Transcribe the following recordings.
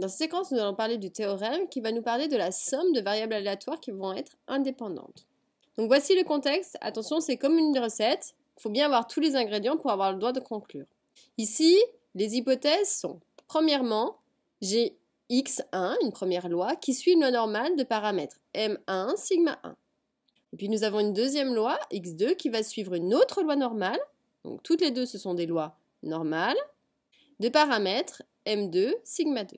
Dans cette séquence, nous allons parler du théorème qui va nous parler de la somme de variables aléatoires qui vont être indépendantes. Donc voici le contexte. Attention, c'est comme une recette. Il faut bien avoir tous les ingrédients pour avoir le droit de conclure. Ici, les hypothèses sont, premièrement, j'ai x1, une première loi, qui suit une loi normale de paramètres m1, sigma 1. Et puis nous avons une deuxième loi, x2, qui va suivre une autre loi normale. Donc toutes les deux, ce sont des lois normales de paramètres m2, sigma 2.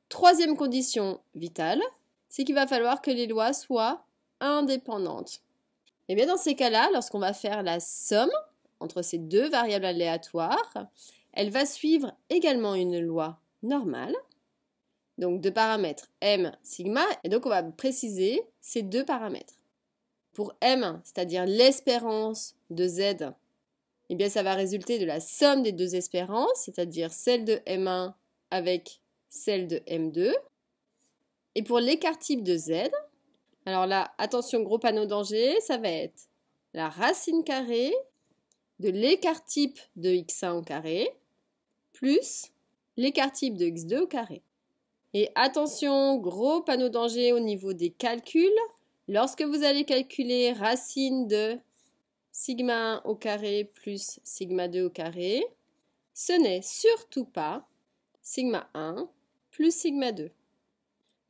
Troisième condition vitale, c'est qu'il va falloir que les lois soient indépendantes. Et bien dans ces cas-là, lorsqu'on va faire la somme entre ces deux variables aléatoires, elle va suivre également une loi normale, donc de paramètres m, sigma, et donc on va préciser ces deux paramètres. Pour m, c'est-à-dire l'espérance de z, eh bien ça va résulter de la somme des deux espérances, c'est-à-dire celle de m1 avec celle de m2. Et pour l'écart type de z, alors là, attention, gros panneau danger, ça va être la racine carrée de l'écart type de x1 au carré plus l'écart type de x2 au carré. Et attention, gros panneau danger au niveau des calculs. Lorsque vous allez calculer racine de sigma 1 au carré plus sigma 2 au carré, ce n'est surtout pas sigma 1 plus sigma 2.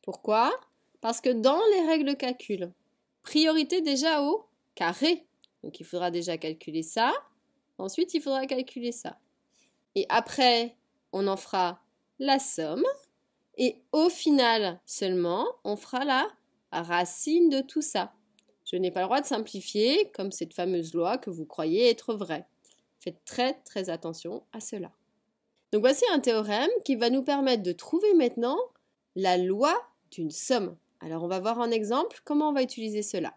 Pourquoi? Parce que dans les règles de calcul, priorité déjà au carré. Donc il faudra déjà calculer ça. Ensuite, il faudra calculer ça. Et après, on en fera la somme. Et au final seulement, on fera la racine de tout ça. Je n'ai pas le droit de simplifier comme cette fameuse loi que vous croyez être vraie. Faites très très attention à cela. Donc voici un théorème qui va nous permettre de trouver maintenant la loi d'une somme. Alors on va voir en exemple comment on va utiliser cela.